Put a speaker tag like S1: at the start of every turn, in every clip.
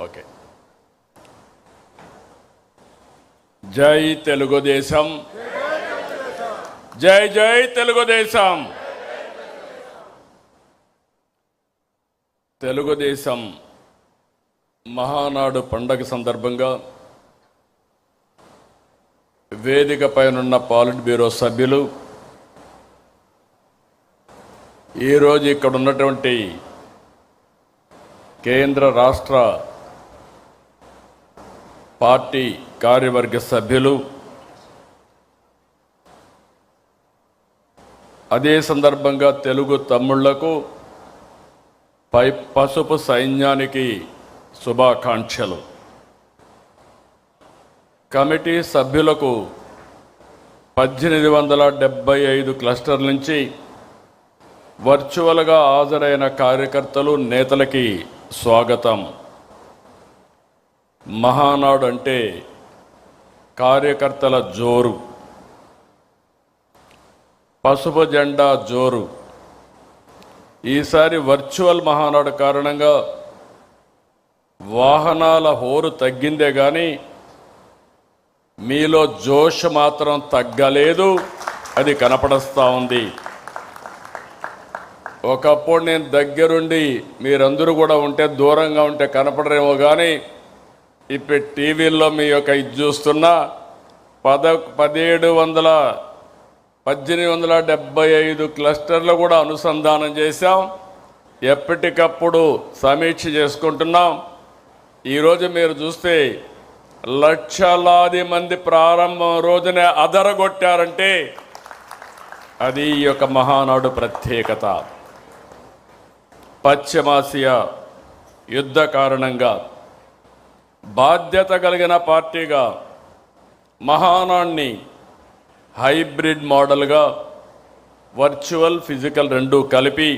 S1: Okay. జై తెలుగుదేశం, జై జై తెలుగుదేశం. తెలుగుదేశం మహానాడు పండగ సందర్భంగా వేదిక పైనున్న పాలిట్ బ్యూరో సభ్యులు, ఈరోజు ఇక్కడ ఉన్నటువంటి కేంద్ర రాష్ట్ర పార్టీ కార్యవర్గ సభ్యులు, అదే సందర్భంగా తెలుగు తమ్ముళ్లకు పసుపు సైన్యానికి శుభాకాంక్షలు. కమిటీ సభ్యులకు 1875 క్లస్టర్ నుంచి వర్చువల్గా హాజరైన కార్యకర్తలు, నేతలకి స్వాగతం. మహానాడు అంటే కార్యకర్తల జోరు, పసుపు జెండా జోరు. ఈసారి వర్చువల్ మహానాడు కారణంగా వాహనాల హోరు తగ్గిందే కానీ మీలో జోష్ మాత్రం తగ్గలేదు, అది కనపడస్తా ఉంది. ఒకప్పుడు నేను దగ్గరుండి మీరందరూ కూడా ఉంటే, దూరంగా ఉంటే కనపడరేమో కానీ ఇప్పుడు టీవీల్లో మీ యొక్క ఇది చూస్తున్నా 1875 క్లస్టర్లు కూడా అనుసంధానం చేశాం. ఎప్పటికప్పుడు సమీక్ష చేసుకుంటున్నాం. ఈరోజు మీరు చూస్తే లక్షలాది మంది ప్రారంభం రోజునే అదరగొట్టారంటే అది ఈ యొక్క మహానాడు ప్రత్యేకత. పశ్చిమాసియా యుద్ధ కారణంగా బాధ్యత కలిగిన పార్టీగా మహానాడిని హైబ్రిడ్ మోడల్గా వర్చువల్, ఫిజికల్ రెండూ కలిపి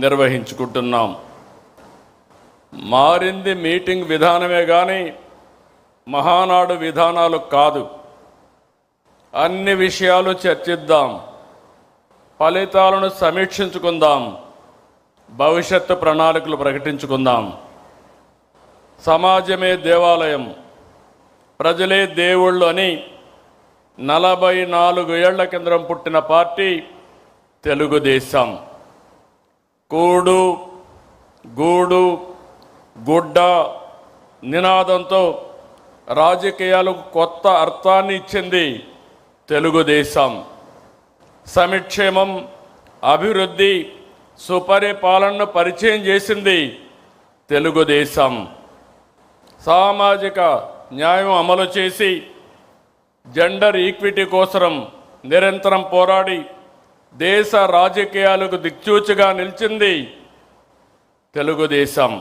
S1: నిర్వహించుకుంటున్నాం. మారింది మీటింగ్ విధానమే కానీ మహానాడు విధానాలు కాదు. అన్ని విషయాలు చర్చిద్దాం, ఫలితాలను సమీక్షించుకుందాం, భవిష్యత్తు ప్రణాళికలు ప్రకటించుకుందాం. సమాజమే దేవాలయం, ప్రజలే దేవుళ్ళు అని 44 ఏళ్ల కిందం పుట్టిన పార్టీ తెలుగుదేశం. కూడు, గూడు, గుడ్డ నినాదంతో రాజకీయాలకు కొత్త అర్థాన్ని ఇచ్చింది తెలుగుదేశం. సంక్షేమం, అభివృద్ధి, సుపరిపాలనను పరిచయం చేసింది తెలుగుదేశం. సామాజిక న్యాయం అమలు చేసి జెండర్ ఈక్విటీ కోసం నిరంతరం పోరాడి దేశ రాజకీయాలకు దిక్సూచిగా నిలిచింది తెలుగుదేశం.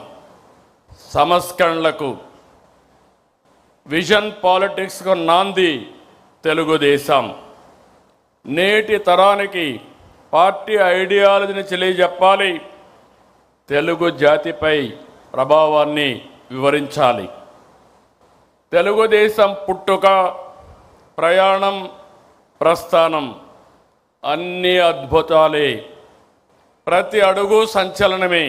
S1: సంస్కరణలకు, విజన్ పాలిటిక్స్కు నాంది తెలుగుదేశం. నేటి తరానికి పార్టీ ఐడియాలజీని తెలియజెప్పాలి, తెలుగు జాతిపై ప్రభావాన్ని వివరించాలి. తెలుగుదేశం పుట్టుక, ప్రయాణం, ప్రస్థానం అన్నీ అద్భుతాలే, ప్రతి అడుగు సంచలనమే.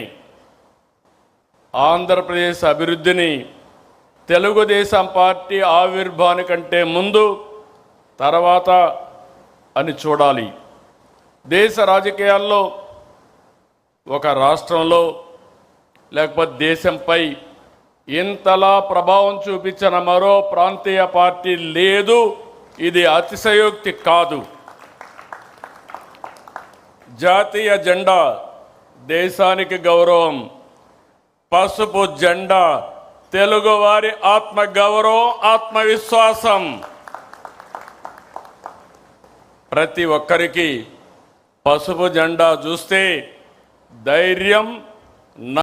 S1: ఆంధ్రప్రదేశ్ అభివృద్ధిని తెలుగుదేశం పార్టీ ఆవిర్భావానికంటే ముందు, తర్వాత అని చూడాలి. దేశ రాజకీయాల్లో ఒక రాష్ట్రంలో లేకపోతే దేశంపై ఇంతలా ప్రభావం చూపించిన మరో ప్రాంతీయ పార్టీ లేదు. ఇది అతిశయోక్తి కాదు. జాతీయ జెండా దేశానికి గౌరవం, పసుపు జెండా తెలుగువారి ఆత్మగౌరవం, ఆత్మవిశ్వాసం. ప్రతి ఒక్కరికి పసుపు జెండా చూస్తే ధైర్యం,